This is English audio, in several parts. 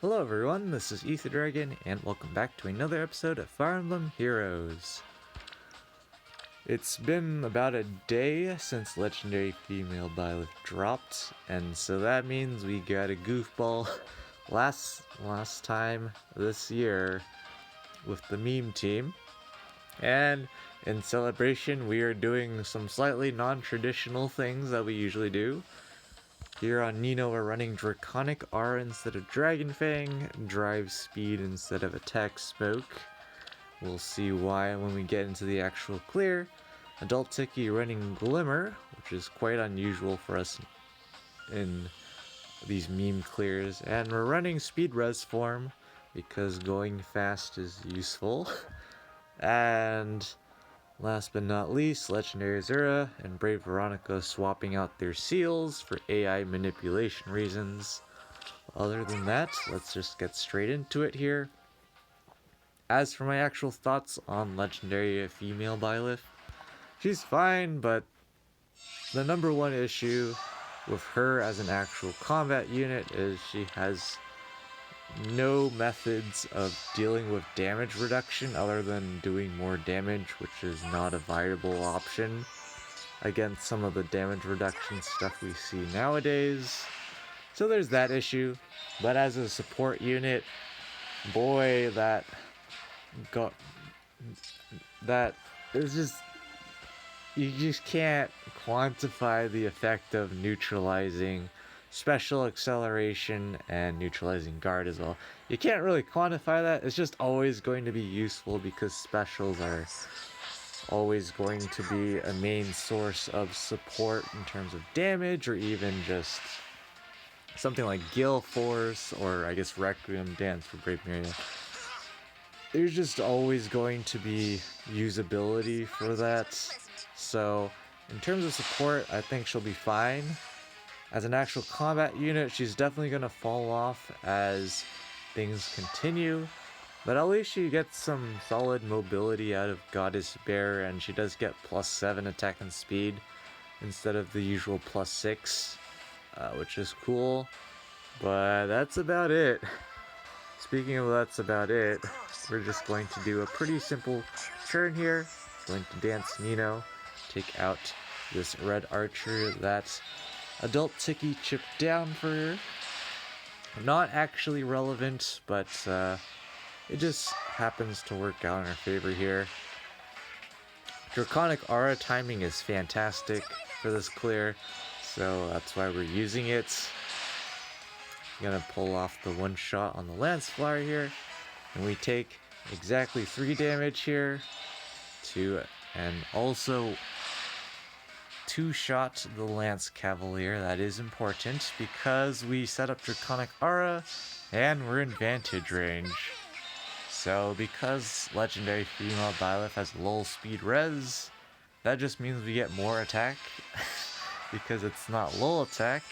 Hello everyone, this is Ether Dragon, and welcome back to another episode of Fire Emblem Heroes. It's been about a day since Legendary Female Byleth dropped, and so that means we got a goofball last time this year with the meme team. And in celebration, we are doing some slightly non-traditional things that we usually do. Here on Nino, we're running Draconic R instead of Dragon Fang, Drive Speed instead of Attack Smoke. We'll see why when we get into the actual clear. Adult Tiki running Glimmer, which is quite unusual for us in these meme clears. And we're running Speed Res form because going fast is useful. And last but not least, Legendary Azura and Brave Veronica swapping out their seals for AI manipulation reasons. Other than that, let's just get straight into it here. As for my actual thoughts on Legendary Female Byleth, she's fine, but the number one issue with her as an actual combat unit is she has no methods of dealing with damage reduction other than doing more damage, which is not a viable option against some of the damage reduction stuff we see nowadays. So there's that issue. But as a support unit, boy, that is just, you just can't quantify the effect of neutralizing special acceleration and neutralizing guard as well. You can't really quantify that. It's just always going to be useful because specials are always going to be a main source of support in terms of damage, or even just something like Gale Force, or I guess Requiem Dance for Brave Myria. There's just always going to be usability for that. So in terms of support, I think she'll be fine. As an actual combat unit, she's definitely going to fall off as things continue, but at least she gets some solid mobility out of Goddess Bear, and she does get +7 attack and speed instead of the usual +6, which is cool, but that's about it. Speaking of that's about it, we're just going to do a pretty simple turn here. Going to dance Nino, take out this red archer that Adult Tiki chipped down for her. Not actually relevant, but it just happens to work out in our favor here. Draconic Aura timing is fantastic for this clear, so that's why we're using it. Gonna pull off the one shot on the Lance Flyer here, and we take exactly 3 damage here, and also 2-shot the Lance Cavalier. That is important because we set up Draconic Aura and we're in vantage range. So because Legendary Female Byleth has lull speed res, that just means we get more attack because it's not lull attack,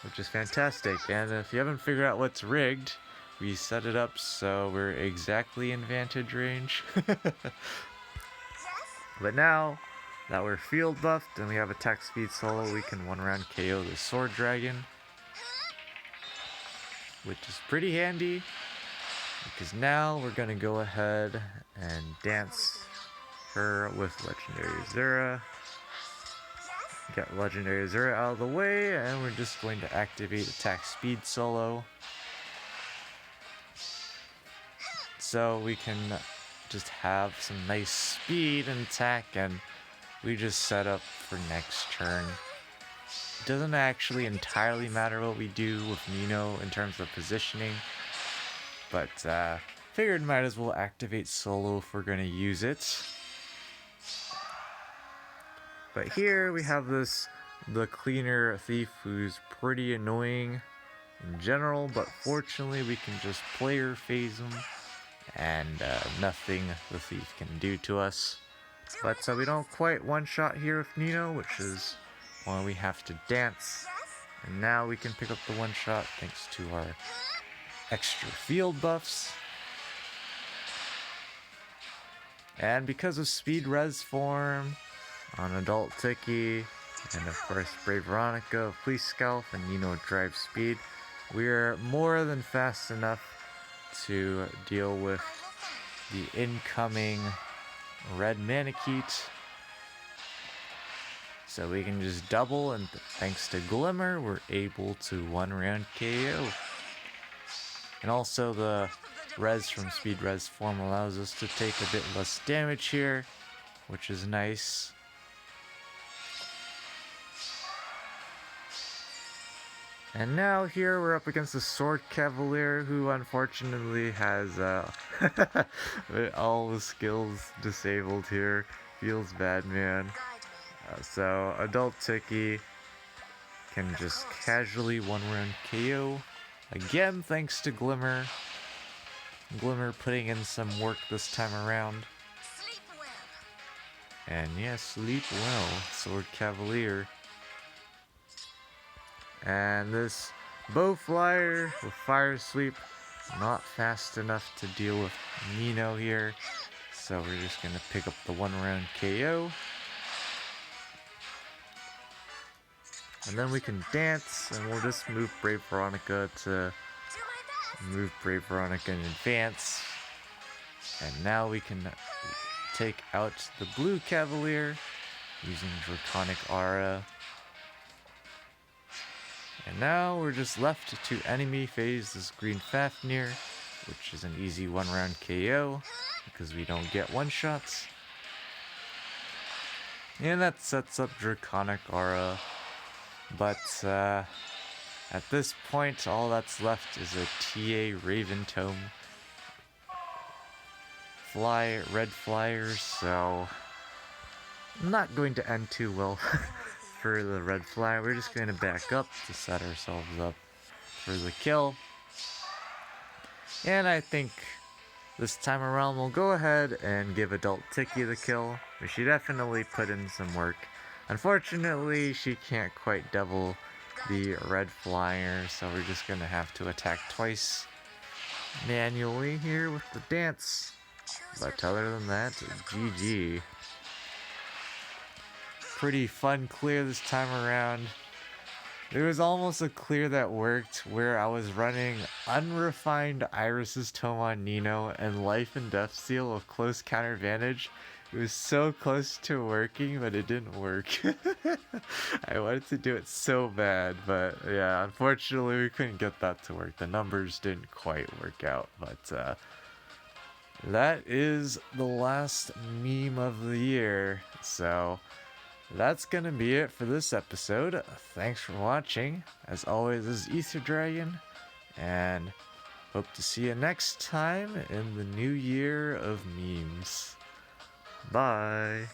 which is fantastic. And if you haven't figured out what's rigged, we set it up so we're exactly in vantage range. But now that we're field buffed and we have attack speed solo, we can 1-round KO the Sword Dragon, which is pretty handy because now we're gonna go ahead and dance her with Legendary Azura. Get Legendary Azura out of the way, and we're just going to activate attack speed solo, so we can just have some nice speed and attack, and we just set up for next turn. It doesn't actually entirely matter what we do with Nino in terms of positioning, but figured might as well activate solo if we're gonna use it. But here we have the cleaner thief who's pretty annoying in general, but fortunately we can just player phase him, and nothing the thief can do to us. But we don't quite one-shot here with Nino, which is why we have to dance. And now we can pick up the one-shot thanks to our extra field buffs. And because of speed res form on Adult Tiki, and of course Brave Veronica of Police Scalp and Nino Drive Speed, we're more than fast enough to deal with the incoming red Manakite. So we can just double, and thanks to Glimmer, we're able to 1-round KO. And also the res from Speed Res form allows us to take a bit less damage here, which is nice. And now here we're up against the Sword Cavalier, who unfortunately has all the skills disabled here. Feels bad, man. So Adult Tiki can just casually 1-round KO. Again, thanks to Glimmer. Glimmer putting in some work this time around. And yeah, sleep well, Sword Cavalier. And this Bow Flyer with Fire Sweep, not fast enough to deal with Nino here. So we're just going to pick up the 1-round KO. And then we can dance, and we'll just move Brave Veronica to move Brave Veronica in advance. And now we can take out the Blue Cavalier using Draconic Aura. And now we're just left to enemy phase this Green Fafnir, which is an easy 1-round KO because we don't get one-shots. And that sets up Draconic Aura. But at this point, all that's left is a TA Raven Tome. Red Flyers, so not going to end too well for the Red Flyer. We're just going to back up to set ourselves up for the kill. And I think this time around we'll go ahead and give Adult Tiki the kill. She definitely put in some work. Unfortunately, she can't quite double the Red Flyer, so we're just going to have to attack twice manually here with the dance. But other than that, GG. Pretty fun clear this time around. There was almost a clear that worked where I was running Unrefined Iris's Tome on Nino and Life and Death Seal of Close Counter Advantage. It was so close to working, but it didn't work. I wanted to do it so bad, but yeah, unfortunately we couldn't get that to work. The numbers didn't quite work out, but that is the last meme of the year. So that's gonna be it for this episode. Thanks for watching. As always, this is Ether Dragon, and hope to see you next time in the new year of memes. Bye.